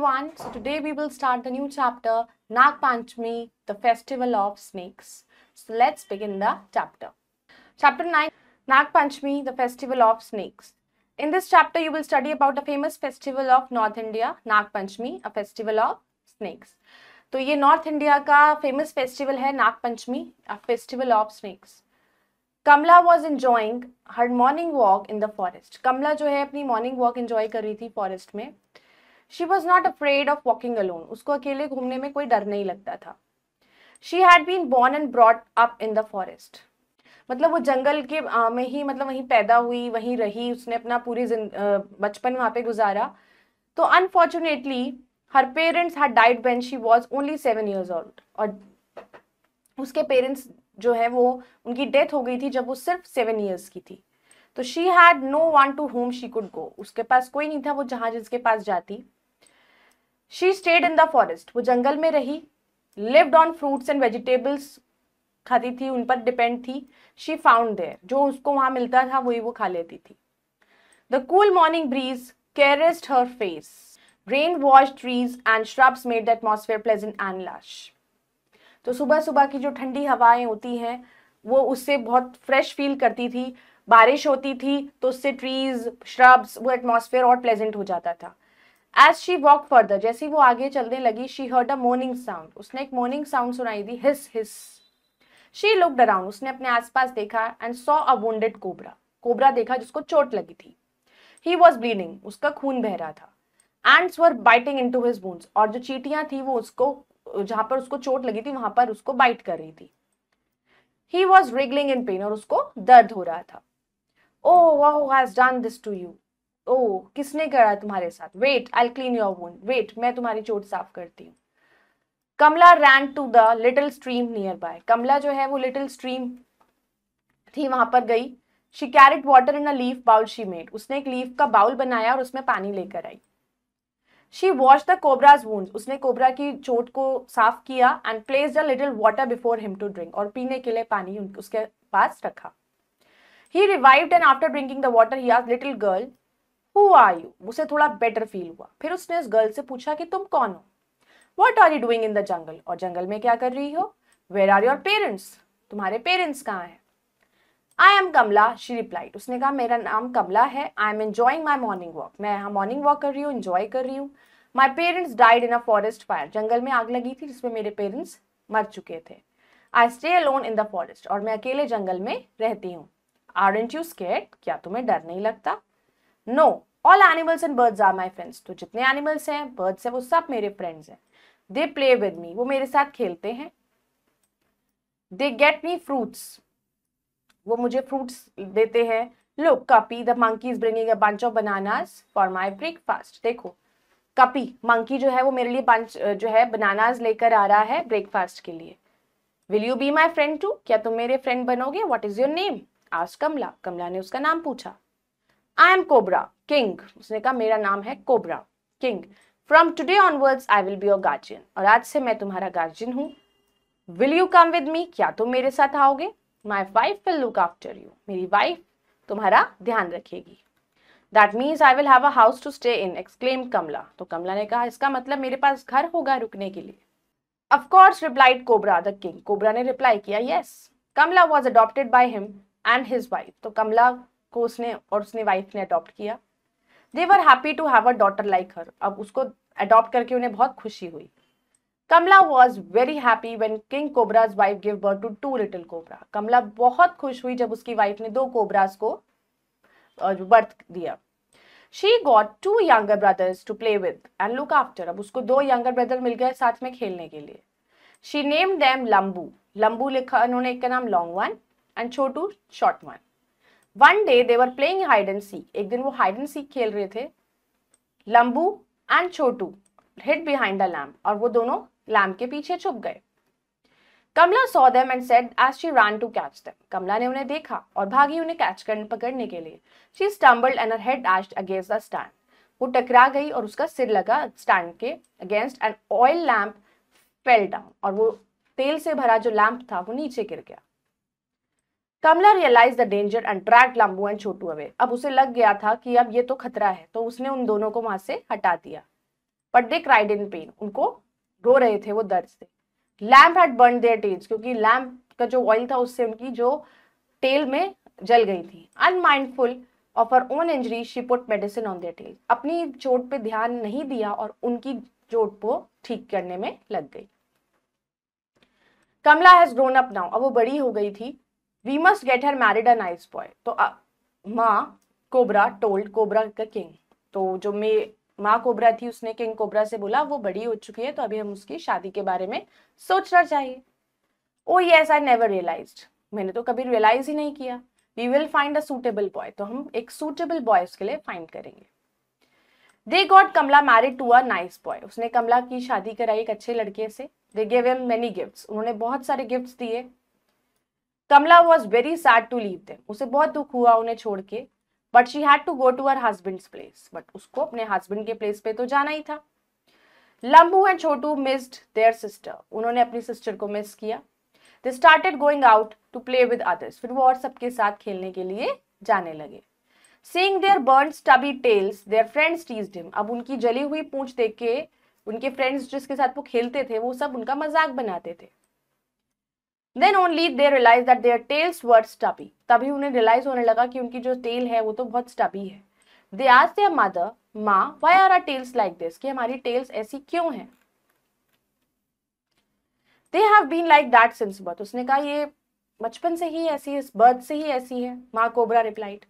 everyone. So today we will start the new chapter, Nag Panchami, the festival of snakes. So let's begin the chapter. Chapter 9, Nag Panchami, the festival of snakes. In this chapter you will study about the famous festival of North India, Nag Panchami, a festival of snakes. तो ये north India का famous festival है Nag Panchami, a festival of snakes. Kamala was enjoying her morning walk in the forest. Kamala जो है अपनी morning walk enjoy कर रही थी फॉरेस्ट में. She was not afraid of walking alone. उसको अकेले घूमने में कोई डर नहीं लगता था. She had been born and brought up in the forest. मतलब वो जंगल के में ही, मतलब वहीं पैदा हुई, वहीं रही, उसने अपना पूरी बचपन वहां पे गुजारा. तो unfortunately her parents had died when she was only 7 years old. और उसके पेरेंट्स जो है वो उनकी डेथ हो गई थी जब वो सिर्फ 7 years की थी. तो she had no one to home she could go. उसके पास कोई नहीं था वो जहां जिसके पास जाती. She stayed in the forest. वो जंगल में रही. Lived on fruits and vegetables खाती थी, उन पर डिपेंड थी. She found there. जो उसको वहां मिलता था वही वो खा लेती थी. The cool morning breeze caressed her face. Rain washed trees and shrubs made the atmosphere pleasant and lush. तो सुबह सुबह की जो ठंडी हवाएं होती हैं वो उससे बहुत फ्रेश फील करती थी. बारिश होती थी तो उससे ट्रीज, श्रब्स, वो एटमॉस्फेयर और प्लेजेंट हो जाता था. एज शी वॉक फर्दर, जैसे वो आगे चलने लगी, she heard a moaning sound. उसने एक मॉर्निंग साउंड सुनाई दी, hiss hiss. She looked around. उसने अपने आसपास देखा and saw a wounded cobra. Cobra देखा जिसको चोट लगी थी. He was bleeding. उसका खून बह रहा था. Ants were biting into his wounds. और जो चींटियां थी वो उसको, जहां पर उसको चोट लगी थी वहां पर उसको बाइट कर रही थी. He was wriggling in pain. और उसको दर्द हो रहा था. Oh, who has done this to you? Oh, किसने करा तुम्हारे साथ? Wait, I'll clean your wound. Wait, मैं तुम्हारी चोट साफ करती हूँ. कमला ran to the little stream nearby. कमला जो है वो little stream थी वहां पर गई. She carried water in a leaf bowl she made. उसने एक लीफ का बाउल बनाया और उसमें पानी लेकर आई. She washed the cobra's wounds. उसने कोबरा की चोट को साफ किया and placed a little water before him to drink. और पीने के लिए पानी उसके पास रखा. He revived and after drinking the water he asked little girl, who are you? उसे थोड़ा बेटर फील हुआ. फिर उसने उस गर्ल से पूछा कि तुम कौन हो? What are you doing in the jungle? और जंगल में क्या कर रही हो? Where are your parents? तुम्हारे पेरेंट्स कहाँ हैं? I am Kamla, she replied. उसने कहा मेरा नाम कमला है. I am enjoying my morning walk. मैं यहाँ मॉर्निंग वॉक कर रही हूँ, एंजॉय कर रही हूँ. My parents died in a forest fire. जंगल में आग लगी थी जिसमें मेरे पेरेंट्स मर चुके थे. I stay alone in the forest. और मैं अकेले जंगल में रहती हूँ. Aren't you scared? क्या तुम्हें डर नहीं लगता? No, all animals and birds are my friends. तो जितने एनिमल्स हैं, बर्ड्स हैं, वो सब मेरे फ्रेंड्स हैं. They play with me. वो मेरे साथ खेलते हैं. They get me fruits. वो मुझे फ्रूट्स देते हैं. Look, Kapi, the monkey is bringing a bunch of bananas for my breakfast. देखो, कपी मंकी जो है वो मेरे लिए बंच जो है बनानास लेकर आ रहा है ब्रेकफास्ट के लिए. Will you be my friend too? क्या तुम मेरे फ्रेंड बनोगे? What is your name? Asked Kamala. Kamala ने उसका नाम पूछा. I am cobra king. उसने कहा मेरा नाम है cobra king. From today onwards I will be your guardian. और आज से मैं तुम्हारा गार्जियन हूँ. Will you come with me? क्या तुम मेरे साथ आओगे? My wife will look after you. मेरी वाइफ तुम्हारा ध्यान रखेगी. That means I will have a house to stay in, exclaimed Kamla. तो कमला ने कहा इसका मतलब मेरे पास घर होगा रुकने के लिए. Of course, replied Cobra the king. Cobra ने रिप्लाई किया yes. Kamla was adopted by him and his wife. तो कमला को उसने और उसने वाइफ ने अडॉप्ट किया. They were happy to have a daughter like her. अब उसको अडॉप्ट करके उन्हें बहुत खुशी हुई. Kamla was very happy when King Cobra's wife gave birth to 2 little cobra. कमला बहुत खुश हुई जब उसकी वाइफ ने 2 कोबरास को बर्थ दिया. She got 2 younger brothers to play with and look after. अब उसको 2 younger brother मिल गए साथ में खेलने के लिए. She named them Lambu. Lambu लिखा उन्होंने, एक का नाम Long One and Chhotu Short One. One day they were playing hide and seek. एक दिन वो hide and seek खेल रहे थे. Lambu and Chhotu hid behind a lamp. और वो दोनों लैम्प के पीछे छुप गए. कमला saw them and said as she ran to catch them. कमला ने उन्हें देखा और भागी उन्हें पकड़ने के लिए. She stumbled and her head dashed against the stand. वो टकरा गई और उसका सिर लगा स्टैंड के against an oil lamp fell down. और वो तेल से भरा जो लैंप था वो नीचे गिर गया. कमला realized the danger and dragged Lambu and Chhotu away. अब उसे लग गया था कि अब ये तो खतरा है, तो उसने उन दोनों को वहां से हटा दिया. But they cried in pen, उनको रो रहे थे वो दर्द से। Lamp had burn there tales, क्योंकि लैम्प का जो ऑयल था उससे उनकी जो टेल में जल गई थी। Unmindful of her own injury she put medicine on their tail, अपनी चोट पे ध्यान नहीं दिया और उनकी चोट को ठीक करने में लग गई। Kamala has grown up now, अब वो बड़ी हो गई थी। We must get her married a nice boy, तो माँ कोबरा टोल्ड कोबरा का किंग, तो जो माँ कोबरा थी उसने किंग कोबरा से बोला वो बड़ी हो चुकी है तो अभी हम उसकी शादी के बारे में सोचना चाहिए। Oh yes I never realized, मैंने तो कभी रियलाइज ही नहीं किया। We will find a suitable boy, तो हम एक सूटेबल बॉय उसके लिए फाइंड करेंगे। They got Kamala married to a nice boy, उसने कमला की शादी कराई एक अच्छे लड़के से। They give him many gifts, उन्होंने बहुत सारे गिफ्ट्स दिए। Kamala was very sad to leave them, उसे बहुत दुख हुआ उन्हें छोड़ के। But she had to go to her husband's place, but उसको अपने हस्बैंड के प्लेस पे तो जाना ही था। Lambu and Chhotu missed their sister, उन्होंने अपनी सिस्टर को मिस किया। They started going out to play with others, फिर वो और सबके साथ खेलने के लिए जाने लगे। Seeing their burnt stubby tails, their friends teased him. अब उनकी जली हुई पूंछ देख के उनके फ्रेंड्स जिसके साथ वो खेलते थे वो सब उनका मजाक बनाते थे। Then only they realized that their tails were stubby. तभी उन्हें रियलाइज होने लगा कि उनकी जो टेल है वो तो बहुत स्टबी है। They asked their mother, माँ, why are our tails like this? कि हमारी टेल्स ऐसी क्यों हैं? They have been like that since birth. उसने कहा ये बचपन से ही ऐसी है, बर्थ से ही ऐसी है। माँ cobra replied.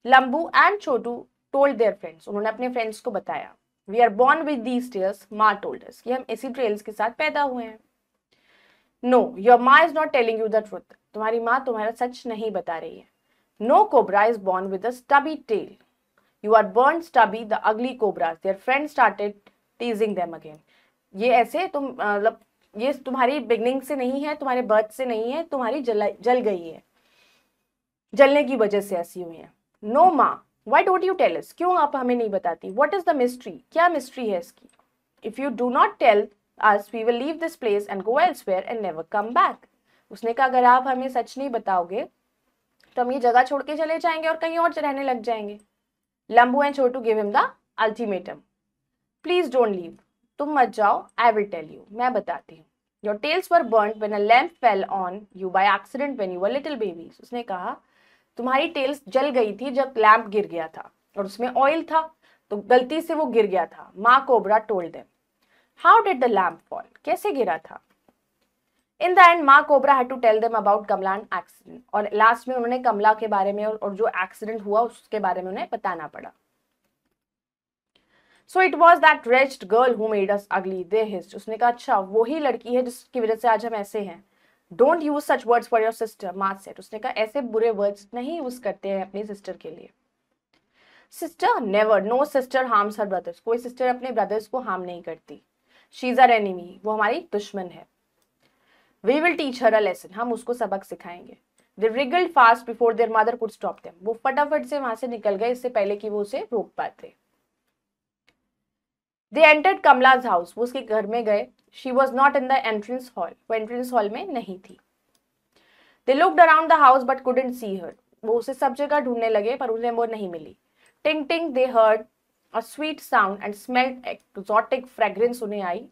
Lambu and Chhotu told their friends, उन्होंने अपने फ्रेंड्स को बताया। We are born with these tails, माँ टोल्ड अस, कि हम इसी टेल्स के साथ पैदा हुए हैं। नो योर माँ is not telling you the truth, तुम्हारी माँ तुम्हारा सच नहीं बता रही है। No cobra is born with a stubby tail, you are born stubby the ugly cobras, their friends started टीजिंग them again. ये ऐसे तुम मतलब ये तुम्हारी बिगनिंग से नहीं है, तुम्हारे बर्थ से नहीं है, तुम्हारी जल गई है, जलने की वजह से ऐसी हुई है। नो माँ, why don't you tell us, क्यों आप हमें नहीं बताती? व्हाट इज द मिस्ट्री, क्या मिस्ट्री है इसकी? If you do not tell us we will leave this place and go elsewhere and never come back. उसने कहा अगर आप हमें सच नहीं बताओगे तो हम ये जगह छोड़ के चले जाएंगे और कहीं और रहने लग जाएंगे। Lambu and Chhotu give him the ultimatum, please don't leave, तुम मत जाओ, आई विल टेल यू, मैं बताती हूँ। Your tails were burned when a lamp fell on you by accident when you were little babies. उसने कहा तुम्हारी टेल्स जल गई थी जब लैंप गिर गया था और उसमें ऑयल था तो गलती से वो गिर गया था। माँ cobra told them. How did the lamp fall, कैसे गिरा था? इन द एंड माँ cobra had to tell them about Kamala and accident, और लास्ट में उन्होंने कमला के बारे में और जो एक्सीडेंट हुआ उसके बारे में उन्हें बताना पड़ा। So it was that wretched girl who made us अगली, दे हिस्ड। उसने कहा अच्छा वही लड़की है जिसकी वजह से आज हम ऐसे हैं। Don't use such words for your sister, माँ सेड। उसने कहा ऐसे बुरे वर्ड्स नहीं यूज करते हैं अपनी सिस्टर के लिए। Sister never, no sister harms her brothers, कोई सिस्टर अपने ब्रदर्स को हार्म नहीं करती। शी इज आवर एनिमी, वो हमारी दुश्मन है। We will teach her a lesson, हम उसको सबक सिखाएंगे। They wriggled fast before their mother could stop them, वो फटाफट से वहां से निकल गए इससे पहले कि वो उसे रोक पाते। दे एंटर्ड कमलाज हाउस, वो उसके घर में गए। She was not in the entrance hall, वो एंट्रेंस हॉल में नहीं थी। They looked around the house but couldn't see her, वो उसे सब जगह ढूंढने लगे पर उन्हें वो नहीं मिली। टिंग टिंग दे heard a sweet sound and smelled exotic fragrance उन्हें आई।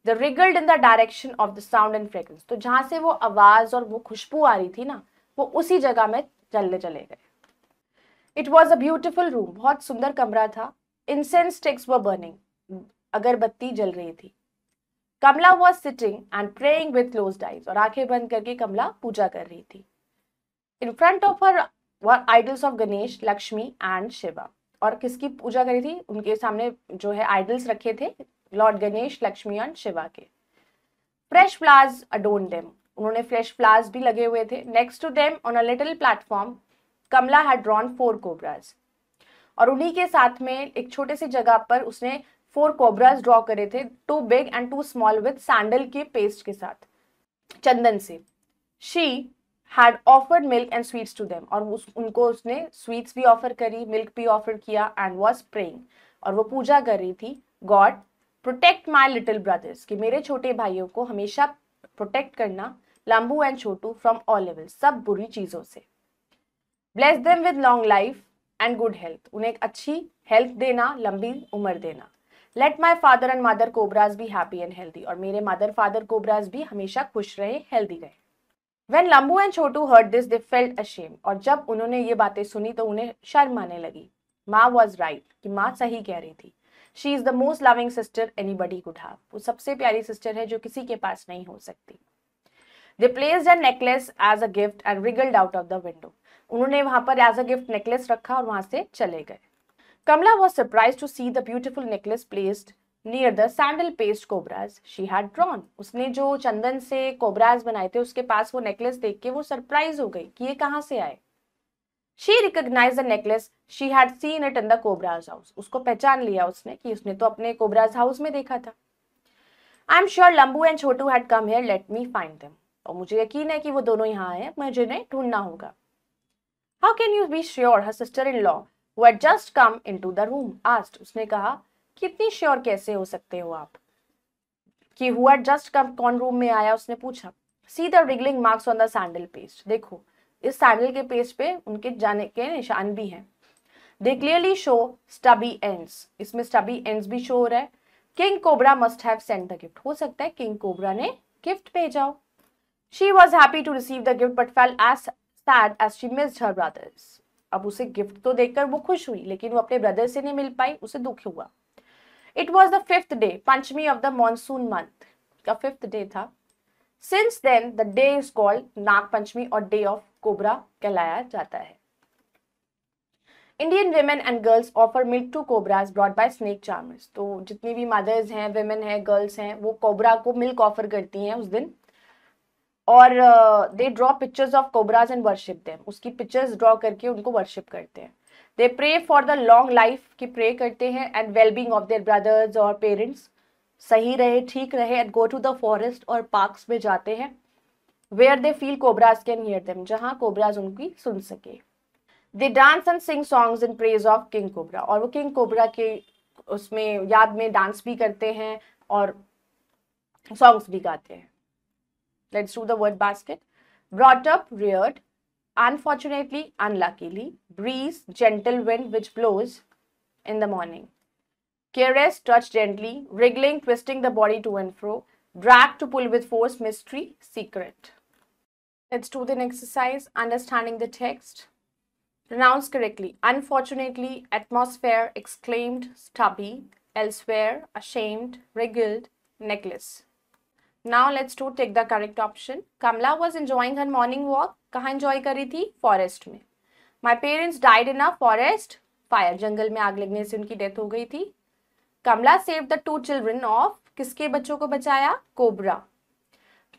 दे wriggled in the direction of the sound and fragrance, तो जहां से वो आवाज और वो खुशबू आ रही थी ना वो उसी जगह में चलने चले गए। It was a beautiful room, बहुत सुंदर कमरा था। इंसेंस स्टिक्स वर बर्निंग, अगरबत्ती जल रही थी। Kamala was sitting and praying with closed eyes, और आंखें बंद करके कमला पूजा कर रही थी। In front of her were idols of Ganesh, Lakshmi and Shiva, और किसकी पूजा करी थी? उनके सामने जो है आइडल्स रखे थे लॉर्ड गणेश, लक्ष्मी एंड शिवा के। फ्रेश फ्लावर्स अडोर्न देम, उन्होंने फ्रेश फ्लावर्स भी लगे हुए थे। Next to them on a little platform Kamala had drawn 4 cobras, और उन्हीं के साथ में एक छोटे सी जगह पर उसने 4 कोबराज ड्रॉ करे थे, 2 big and 2 small, with sandal के पेस्ट के साथ, चंदन से। She had offered milk and sweets to them, और उनको उसने स्वीट्स भी ऑफर करी, मिल्क भी ऑफर किया। एंड वॉज प्रेइंग, और वो पूजा कर रही थी। God protect my little brothers, कि मेरे छोटे भाइयों को हमेशा प्रोटेक्ट करना, Lambu and Chhotu from all evils, सब बुरी चीजों से। Bless them with long life and good health, उन्हें एक अच्छी हेल्थ देना, लंबी उम्र देना। Let my father and mother cobras be happy and healthy, और मेरे मदर फादर कोबराज भी हमेशा खुश रहे, हेल्दी रहे। When Lambu and Chotu heard this, they felt ashamed. और जब उन्होंने ये बातें सुनी तो उन्हें शर्म आने लगी। माँ was right, कि माँ सही कह रही थी। She is the most loving sister anybody could have. वो सबसे प्यारी सिस्टर है जो किसी के पास नहीं हो सकती। They placed a necklace as a gift and wriggled out of the window. उन्होंने वहां पर as a gift necklace रखा और वहां से चले गए। Kamla was surprised to see the beautiful necklace placed near the sandal paste cobras she had drawn. उसने जो चंदन से कोबराज बनाए थे उसके पास वो नेकलेस देख के वो सरप्राइज हो गई कि ये कहाँ से आए। She recognized the necklace, she had seen it in the cobra's house. उसको पहचान लिया उसने कि उसने तो अपने कोबराज हाउस में देखा था। I'm sure Lambu and Chotu had come here, let me find them. और मुझे यकीन है कि वो दोनों यहाँ आए, मुझे उन्हें ढूंढना होगा। How can you be sure? Her sister-in-law, who had just come into the room, asked. उसने कहा, कितनी श्योर कैसे हो सकते हो आप कि who had just come कौन रूम में आया, उसने पूछा। See the wriggling marks on the sandal paste. देखो इस सैंडल के पेस्ट पे उनके जाने के निशान भी हैं। They clearly show stubby ends. इसमें stubby ends भी शो हो रहा है। King Cobra must have sent the gift. हो सकता है किंग कोबरा ने गिफ्ट भेजा हो। She was happy to receive the gift but felt as sad as she missed her brothers. अब उसे गिफ्ट तो देखकर वो खुश हुई लेकिन वो अपने ब्रदर से नहीं मिल पाई, उसे दुख हुआ। It was the 5th day, Panchami of the monsoon month. का 5th day था। Since then, the day is called Nag Panchami और Day of Cobra कहलाया जाता है। Indian women and girls offer milk to cobras brought by snake charmers. तो जितनी भी mothers हैं, women हैं, girls हैं, वो कोबरा को मिल्क ऑफर करती हैं उस दिन। और they draw pictures of cobras and worship them. उसकी pictures draw करके उनको worship करते हैं। They pray for the long life की pray करते हैं and well-being of their brothers और parents, सही रहे, ठीक रहे, and go to the forest और parks में जाते हैं where they feel cobras can hear them, जहाँ cobras उनकी सुन सके। They dance and sing songs in praise of King Cobra, और वो King Cobra के उसमें याद में डांस भी करते हैं और songs भी गाते हैं। Let's do the word basket. Brought up, reared. Unfortunately, unluckily, breeze, gentle wind which blows in the morning. Caress, touch gently, wriggling, twisting the body to and fro, drag to pull with force, mystery, secret. Let's do the exercise, understanding the text. Pronounce correctly. Unfortunately, atmosphere, exclaimed, stubby, elsewhere, ashamed, wriggled, necklace. Now let's do take the correct option. Kamla was enjoying her morning walk. कहाँ enjoy कर रही थी? Forest में. My parents died in a forest fire. जंगल में आग लगने से उनकी डेथ हो गई थी। Kamla saved the 2 children of, किसके बच्चों को बचाया? Cobra.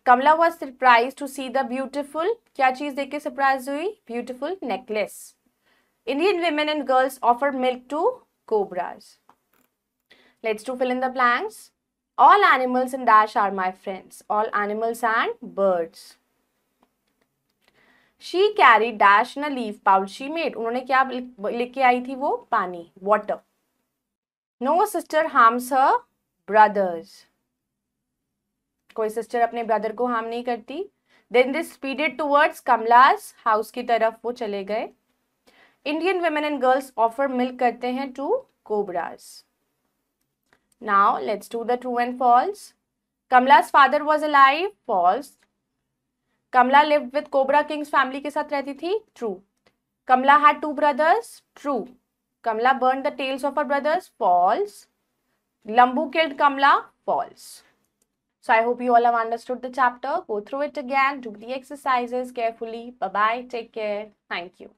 Kamla was surprised to see the beautiful, क्या चीज देख के surprised हुई? Beautiful necklace. Indian women and girls offer milk to cobras. Let's do fill in the blanks. All animals in dash are my friends. All animals and birds. She carried dash in a leaf pouch she made. उन्होंने क्या लेके आई थी वो? पानी, water. No sister harms her brothers. कोई sister अपने brother को harm नहीं करती। Then they speeded towards Kamla's house की तरफ वो चले गए। Indian women and girls offer milk करते हैं to cobras. Now let's do the true and false. Kamla's father was alive. False. Kamla lived with Cobra King's family के साथ रहती थी. True. Kamla had 2 brothers. True. Kamla burned the tails of her brothers. False. Lambu killed Kamla. False. So I hope you all have understood the chapter. Go through it again. Do the exercises carefully. Bye bye. Take care. Thank you.